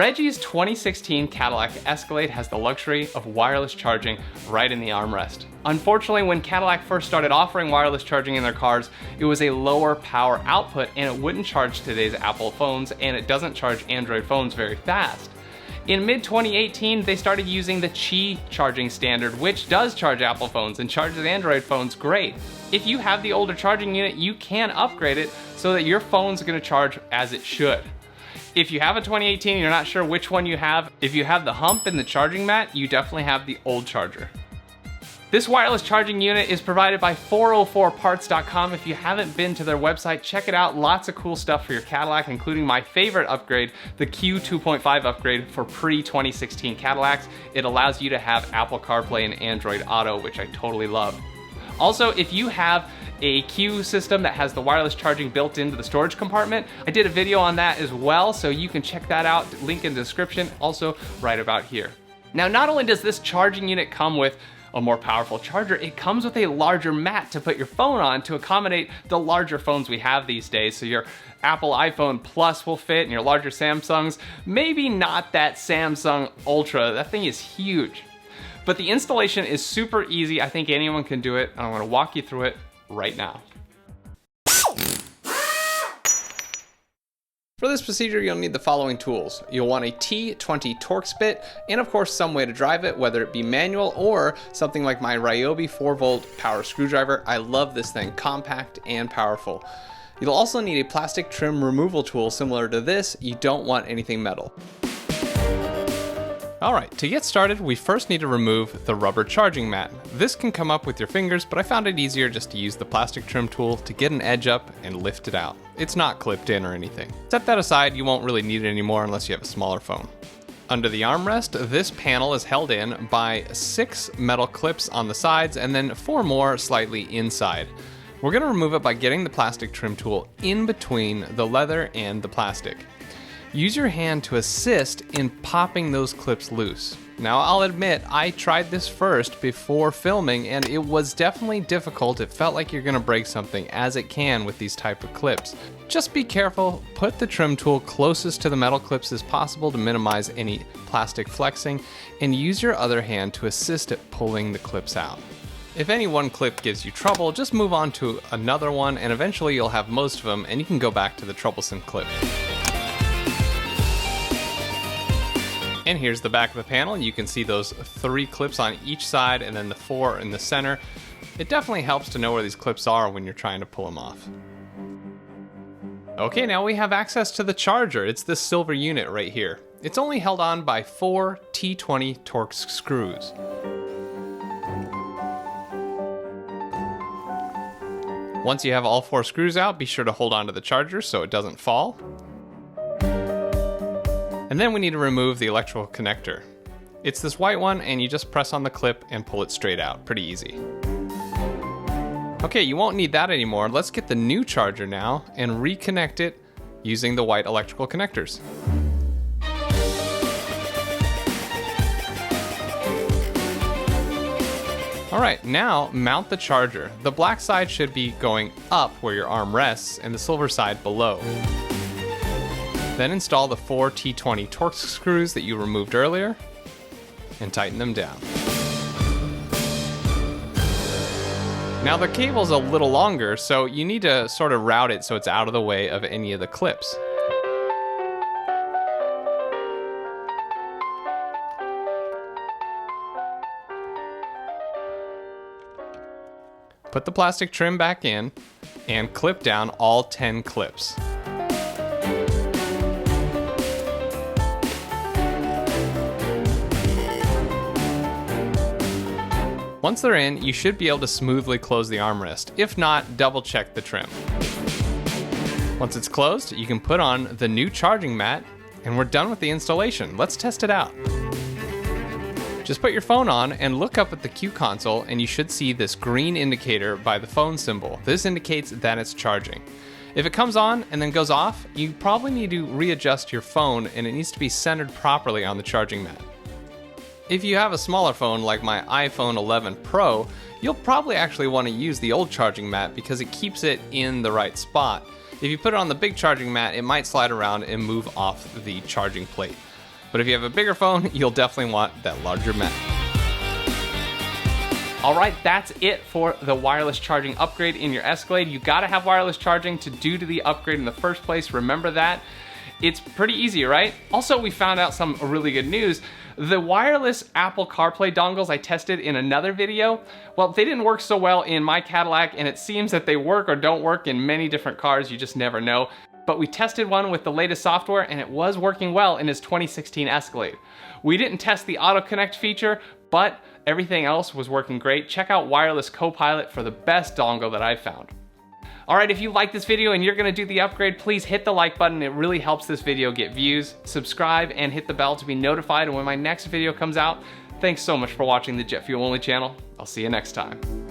Reggie's 2016 Cadillac Escalade has the luxury of wireless charging right in the armrest. Unfortunately, when Cadillac first started offering wireless charging in their cars, it was a lower power output and it wouldn't charge today's Apple phones, and it doesn't charge Android phones very fast. In mid-2018, they started using the Qi charging standard, which does charge Apple phones and charges Android phones great. If you have the older charging unit, you can upgrade it so that your phone's gonna charge as it should. If you have a 2018 and you're not sure which one you have, if you have the hump and the charging mat, you definitely have the old charger. This wireless charging unit is provided by 404parts.com. If you haven't been to their website, check it out. Lots of cool stuff for your Cadillac, including my favorite upgrade, the Q 2.5 upgrade for pre-2016 Cadillacs. It allows you to have Apple CarPlay and Android Auto, which I totally love. Also, if you have a Q system that has the wireless charging built into the storage compartment, I did a video on that as well, so you can check that out. Link in the description, also right about here. Now, not only does this charging unit come with a more powerful charger, it comes with a larger mat to put your phone on to accommodate the larger phones we have these days. So your Apple iPhone Plus will fit, and your larger Samsungs, maybe not that Samsung Ultra. That thing is huge. But the installation is super easy. I think anyone can do it, and I'm gonna walk you through it right now. For this procedure, you'll need the following tools. You'll want a T20 Torx bit, and of course some way to drive it, whether it be manual or something like my Ryobi 4-volt power screwdriver. I love this thing, compact and powerful. You'll also need a plastic trim removal tool similar to this. You don't want anything metal. Alright, to get started, we first need to remove the rubber charging mat. This can come up with your fingers, but I found it easier just to use the plastic trim tool to get an edge up and lift it out. It's not clipped in or anything. Set that aside, you won't really need it anymore unless you have a smaller phone. Under the armrest, this panel is held in by 6 metal clips on the sides and then 4 more slightly inside. We're going to remove it by getting the plastic trim tool in between the leather and the plastic. Use your hand to assist in popping those clips loose. Now, I'll admit, I tried this first before filming and it was definitely difficult. It felt like you're gonna break something, as it can with these type of clips. Just be careful, put the trim tool closest to the metal clips as possible to minimize any plastic flexing, and use your other hand to assist at pulling the clips out. If any one clip gives you trouble, just move on to another one and eventually you'll have most of them and you can go back to the troublesome clip. And here's the back of the panel. You can see those 3 clips on each side and then the 4 in the center. It definitely helps to know where these clips are when you're trying to pull them off. Okay, now we have access to the charger. It's this silver unit right here. It's only held on by 4 T20 Torx screws. Once you have all 4 screws out, be sure to hold on to the charger so it doesn't fall. And then we need to remove the electrical connector. It's this white one, and you just press on the clip and pull it straight out. Pretty easy. Okay, you won't need that anymore. Let's get the new charger now and reconnect it using the white electrical connectors. All right, now mount the charger. The black side should be going up where your arm rests and the silver side below. Then install the 4 T20 Torx screws that you removed earlier and tighten them down. Now the cable's a little longer, so you need to sort of route it so it's out of the way of any of the clips. Put the plastic trim back in and clip down all 10 clips. Once they're in, you should be able to smoothly close the armrest. If not, double check the trim. Once it's closed, you can put on the new charging mat, and we're done with the installation. Let's test it out. Just put your phone on and look up at the Q console, and you should see this green indicator by the phone symbol. This indicates that it's charging. If it comes on and then goes off, you probably need to readjust your phone, and it needs to be centered properly on the charging mat. If you have a smaller phone like my iPhone 11 Pro, you'll probably actually want to use the old charging mat because it keeps it in the right spot. If you put it on the big charging mat, it might slide around and move off the charging plate. But if you have a bigger phone, you'll definitely want that larger Mac. All right, that's it for the wireless charging upgrade in your Escalade. You gotta have wireless charging to do the upgrade in the first place. Remember that. It's pretty easy, right? Also, we found out some really good news. The wireless Apple CarPlay dongles I tested in another video, well, they didn't work so well in my Cadillac, and it seems that they work or don't work in many different cars. You just never know. But we tested one with the latest software, and it was working well in his 2016 Escalade. We didn't test the auto connect feature, but everything else was working great. Check out wireless Copilot for the best dongle that I've found. All right, if you like this video and you're gonna do the upgrade, please hit the like button. It really helps this video get views. Subscribe and hit the bell to be notified when my next video comes out. Thanks so much for watching the Jet Fuel Only channel. I'll see you next time.